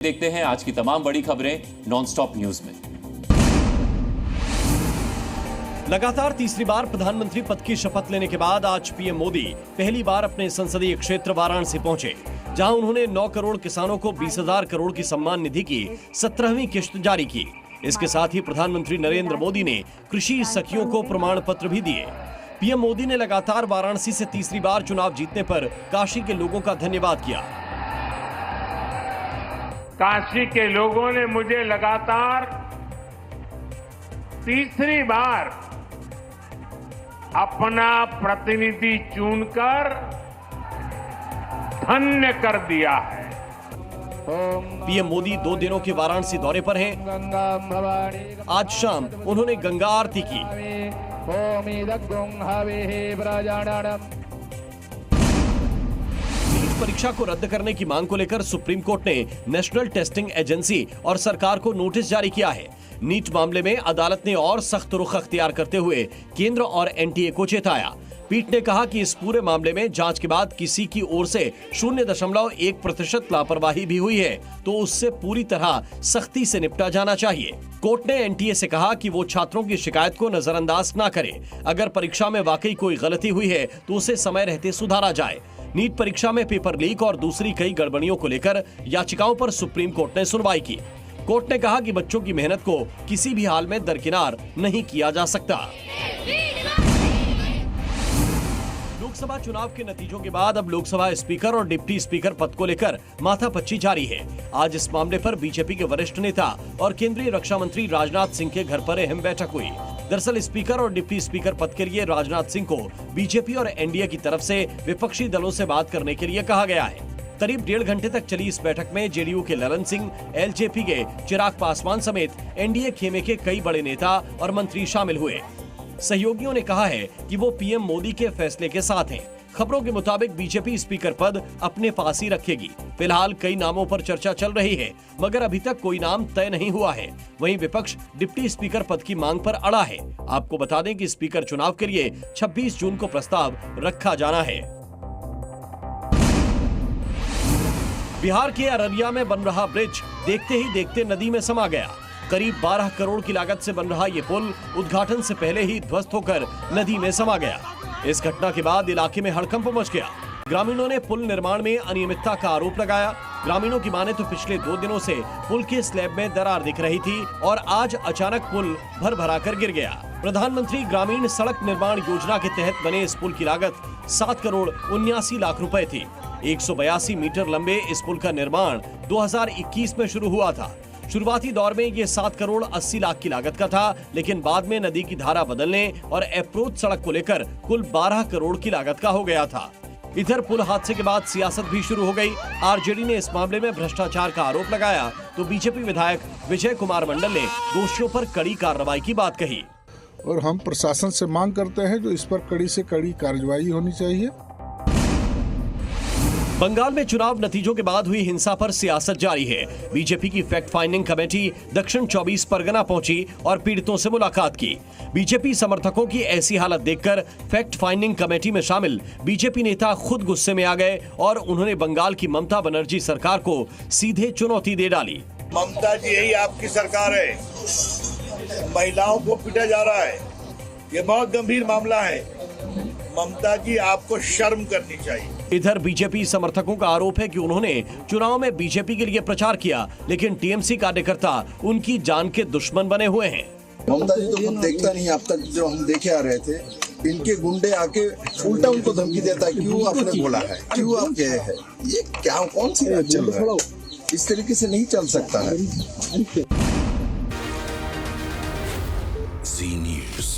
देखते हैं आज की तमाम बड़ी खबरें नॉनस्टॉप न्यूज में। लगातार तीसरी बार प्रधानमंत्री पद की शपथ लेने के बाद आज पीएम मोदी पहली बार अपने संसदीय क्षेत्र वाराणसी पहुंचे, जहां उन्होंने 9 करोड़ किसानों को 20,000 करोड़ की सम्मान निधि की 17वीं किश्त जारी की। इसके साथ ही प्रधानमंत्री नरेंद्र मोदी ने कृषि सखियों को प्रमाण पत्र भी दिए। पीएम मोदी ने लगातार वाराणसी से तीसरी बार चुनाव जीतने पर काशी के लोगों का धन्यवाद किया। काशी के लोगों ने मुझे लगातार तीसरी बार अपना प्रतिनिधि चुनकर धन्य कर दिया है। पीएम मोदी 2 दिनों के वाराणसी दौरे पर हैं। आज शाम उन्होंने गंगा आरती की। नीट परीक्षा को रद्द करने की मांग को लेकर सुप्रीम कोर्ट ने नेशनल टेस्टिंग एजेंसी और सरकार को नोटिस जारी किया है। नीट मामले में अदालत ने और सख्त रुख अख्तियार करते हुए केंद्र और एनटीए को चेताया। पीठ ने कहा कि इस पूरे मामले में जांच के बाद किसी की ओर से 0.1% लापरवाही भी हुई है तो उससे पूरी तरह सख्ती से निपटा जाना चाहिए। कोर्ट ने एनटीए से कहा कि वो छात्रों की शिकायत को नजरअंदाज न करे। अगर परीक्षा में वाकई कोई गलती हुई है तो उसे समय रहते सुधारा जाए। नीट परीक्षा में पेपर लीक और दूसरी कई गड़बड़ियों को लेकर याचिकाओं पर सुप्रीम कोर्ट ने सुनवाई की। कोर्ट ने कहा कि बच्चों की मेहनत को किसी भी हाल में दरकिनार नहीं किया जा सकता। लोकसभा चुनाव के नतीजों के बाद अब लोकसभा स्पीकर और डिप्टी स्पीकर पद को लेकर माथापच्ची जारी है। आज इस मामले पर बीजेपी के वरिष्ठ नेता और केंद्रीय रक्षा मंत्री राजनाथ सिंह के घर पर अहम बैठक हुई। दरअसल स्पीकर और डिप्टी स्पीकर पद के लिए राजनाथ सिंह को बीजेपी और एनडीए की तरफ से विपक्षी दलों से बात करने के लिए कहा गया है। करीब 1.5 घंटे तक चली इस बैठक में जेडीयू के ललन सिंह, एलजेपी के चिराग पासवान समेत एनडीए खेमे के कई बड़े नेता और मंत्री शामिल हुए। सहयोगियों ने कहा है कि वो पीएम मोदी के फैसले के साथ हैं। खबरों के मुताबिक बीजेपी स्पीकर पद अपने पास ही रखेगी। फिलहाल कई नामों पर चर्चा चल रही है, मगर अभी तक कोई नाम तय नहीं हुआ है। वहीं विपक्ष डिप्टी स्पीकर पद की मांग पर अड़ा है। आपको बता दें कि स्पीकर चुनाव के लिए 26 जून को प्रस्ताव रखा जाना है। बिहार के अररिया में बन रहा ब्रिज देखते ही देखते नदी में समा गया। करीब 12 करोड़ की लागत से बन रहा ये पुल उद्घाटन से पहले ही ध्वस्त होकर नदी में समा गया। इस घटना के बाद इलाके में हड़कंप मच गया। ग्रामीणों ने पुल निर्माण में अनियमितता का आरोप लगाया। ग्रामीणों की माने तो पिछले 2 दिनों से पुल के स्लैब में दरार दिख रही थी और आज अचानक पुल भर कर गिर गया। प्रधानमंत्री ग्रामीण सड़क निर्माण योजना के तहत बने इस पुल की लागत 7 करोड़ 79 लाख रुपए थी। 182 मीटर लंबे इस पुल का निर्माण 2021 में शुरू हुआ था। शुरुआती दौर में ये 7 करोड़ 80 लाख की लागत का था, लेकिन बाद में नदी की धारा बदलने और अप्रोच सड़क को लेकर कुल 12 करोड़ की लागत का हो गया था। इधर पुल हादसे के बाद सियासत भी शुरू हो गई। आरजेडी ने इस मामले में भ्रष्टाचार का आरोप लगाया तो बीजेपी विधायक विजय कुमार मंडल ने दोषियों पर कड़ी कार्रवाई की बात कही। और हम प्रशासन से मांग करते हैं जो इस पर कड़ी से कड़ी कार्रवाई होनी चाहिए। बंगाल में चुनाव नतीजों के बाद हुई हिंसा पर सियासत जारी है। बीजेपी की फैक्ट फाइंडिंग कमेटी दक्षिण 24 परगना पहुंची और पीड़ितों से मुलाकात की। बीजेपी समर्थकों की ऐसी हालत देखकर फैक्ट फाइंडिंग कमेटी में शामिल बीजेपी नेता खुद गुस्से में आ गए और उन्होंने बंगाल की ममता बनर्जी सरकार को सीधे चुनौती दे डाली। ममता जी, यही आपकी सरकार है। महिलाओं को पीटा जा रहा है, ये बहुत गंभीर मामला है। ममता जी, आपको शर्म करनी चाहिए। इधर बीजेपी समर्थकों का आरोप है कि उन्होंने चुनाव में बीजेपी के लिए प्रचार किया, लेकिन टीएमसी कार्यकर्ता उनकी जान के दुश्मन बने हुए हैं। ममता जी तो खुद देखता नहीं, अब तक जो हम देखे आ रहे थे, इनके गुंडे आके उल्टा उनको धमकी देता है, क्यों आपने बोला है, क्यों आप गए हैं, ये क्या कौन सी बात चल रहा है, इस तरीके से नहीं चल सकता है। Zee News.